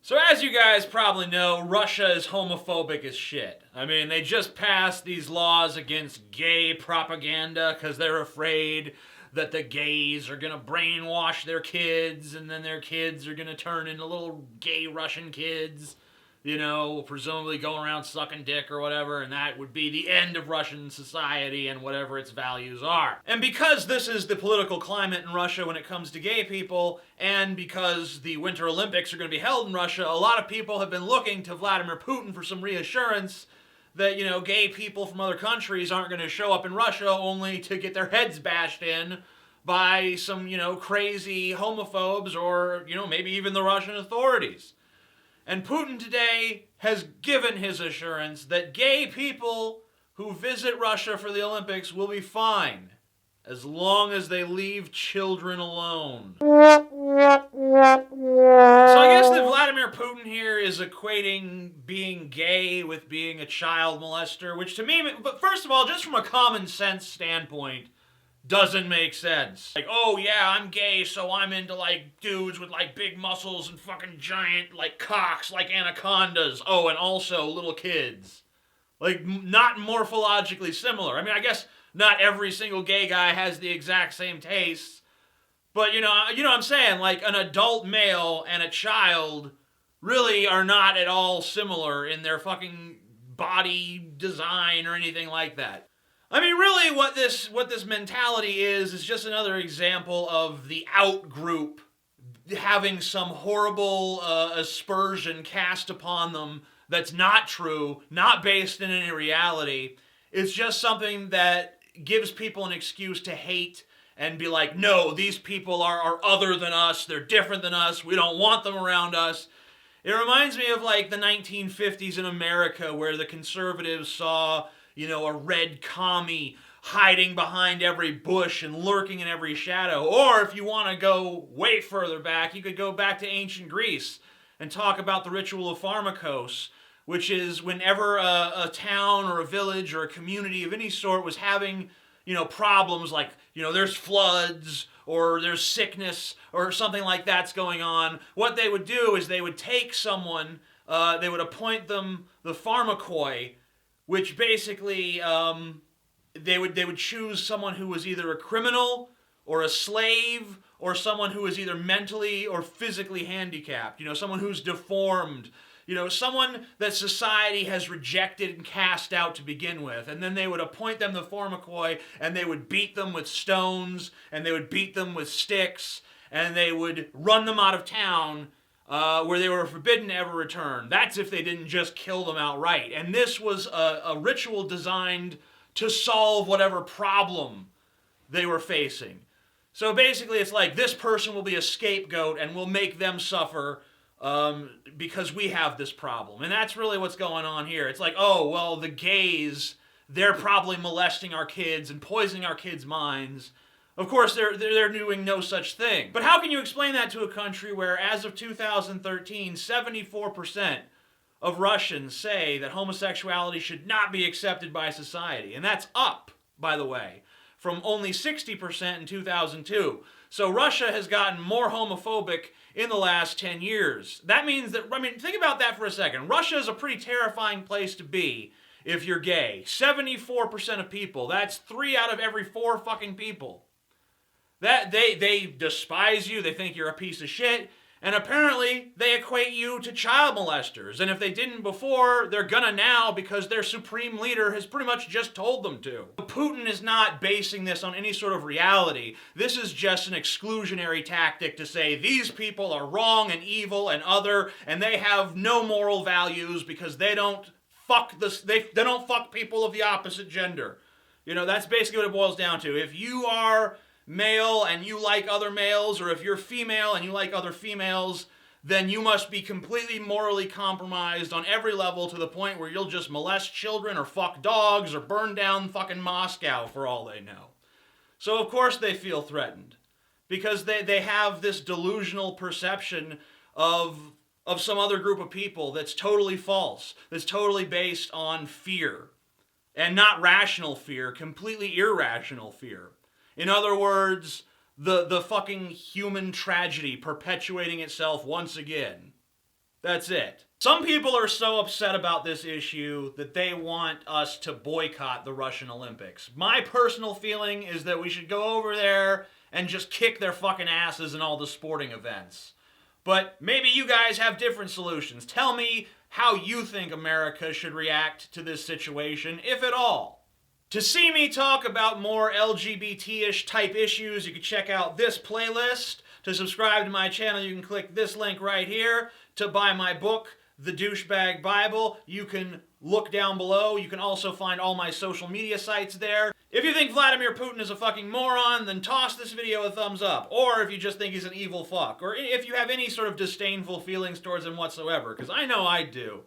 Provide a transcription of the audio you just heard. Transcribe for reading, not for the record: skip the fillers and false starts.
So as you guys probably know, Russia is homophobic as shit. I mean, they just passed these laws against gay propaganda because they're afraid that the gays are gonna brainwash their kids and then their kids are gonna turn into little gay Russian kids, you know, presumably going around sucking dick or whatever, and that would be the end of Russian society and whatever its values are. And because this is the political climate in Russia when it comes to gay people, and because the Winter Olympics are going to be held in Russia, a lot of people have been looking to Vladimir Putin for some reassurance that, you know, gay people from other countries aren't going to show up in Russia only to get their heads bashed in by some, you know, crazy homophobes or, you know, maybe even the Russian authorities. And Putin today has given his assurance that gay people who visit Russia for the Olympics will be fine as long as they leave children alone. So I guess that Vladimir Putin here is equating being gay with being a child molester, which to me, but first of all, just from a common sense standpoint, doesn't make sense. Like, oh yeah, I'm gay, so I'm into like dudes with like big muscles and fucking giant like cocks like anacondas. Oh, and also little kids. Like, not morphologically similar. I mean, I guess not every single gay guy has the exact same tastes, but you know what I'm saying? Like, an adult male and a child really are not at all similar in their fucking body design or anything like that. I mean, really, what this mentality is just another example of the out group having some horrible aspersion cast upon them that's not true, not based in any reality. It's just something that gives people an excuse to hate and be like, no, these people are other than us, they're different than us, we don't want them around us. It reminds me of like the 1950s in America where the conservatives saw, you know, a red commie hiding behind every bush and lurking in every shadow. Or if you want to go way further back, you could go back to ancient Greece and talk about the ritual of pharmakos, which is whenever a town or a village or a community of any sort was having, you know, problems like, you know, there's floods or there's sickness or something like that's going on, what they would do is they would take someone, they would appoint them the pharmakoi, which basically they would choose someone who was either a criminal or a slave or someone who was either mentally or physically handicapped, you know, someone who's deformed, you know, someone that society has rejected and cast out to begin with. And then they would appoint them the pharmakoi and they would beat them with stones and they would beat them with sticks and they would run them out of town where they were forbidden to ever return. That's if they didn't just kill them outright. And this was a ritual designed to solve whatever problem they were facing. So basically it's like this person will be a scapegoat and we'll make them suffer because we have this problem. And that's really what's going on here. It's like, oh, well, the gays, they're probably molesting our kids and poisoning our kids' minds. Of course, they're doing no such thing. But how can you explain that to a country where, as of 2013, 74% of Russians say that homosexuality should not be accepted by society? And that's up, by the way, from only 60% in 2002. So Russia has gotten more homophobic in the last 10 years. That means that, I mean, think about that for a second. Russia is a pretty terrifying place to be if you're gay. 74% of people, that's 3 out of every 4 fucking people. That they despise you, they think you're a piece of shit, and apparently they equate you to child molesters. And if they didn't before, they're gonna now because their supreme leader has pretty much just told them to. Putin is not basing this on any sort of reality. This is just an exclusionary tactic to say these people are wrong and evil and other, and they have no moral values because they don't fuck they don't fuck people of the opposite gender. You know, that's basically what it boils down to. If you are male and you like other males, or if you're female and you like other females, then you must be completely morally compromised on every level to the point where you'll just molest children or fuck dogs or burn down fucking Moscow for all they know. So of course they feel threatened because they have this delusional perception of some other group of people that's totally false, that's totally based on fear. And not rational fear, completely irrational fear. In other words, the fucking human tragedy perpetuating itself once again. That's it. Some people are so upset about this issue that they want us to boycott the Russian Olympics. My personal feeling is that we should go over there and just kick their fucking asses in all the sporting events. But maybe you guys have different solutions. Tell me how you think America should react to this situation, if at all. To see me talk about more LGBT-ish type issues, you can check out this playlist. To subscribe to my channel, you can click this link right here. To buy my book, The Douchebag Bible, you can look down below. You can also find all my social media sites there. If you think Vladimir Putin is a fucking moron, then toss this video a thumbs up. Or if you just think he's an evil fuck. Or if you have any sort of disdainful feelings towards him whatsoever, because I know I do.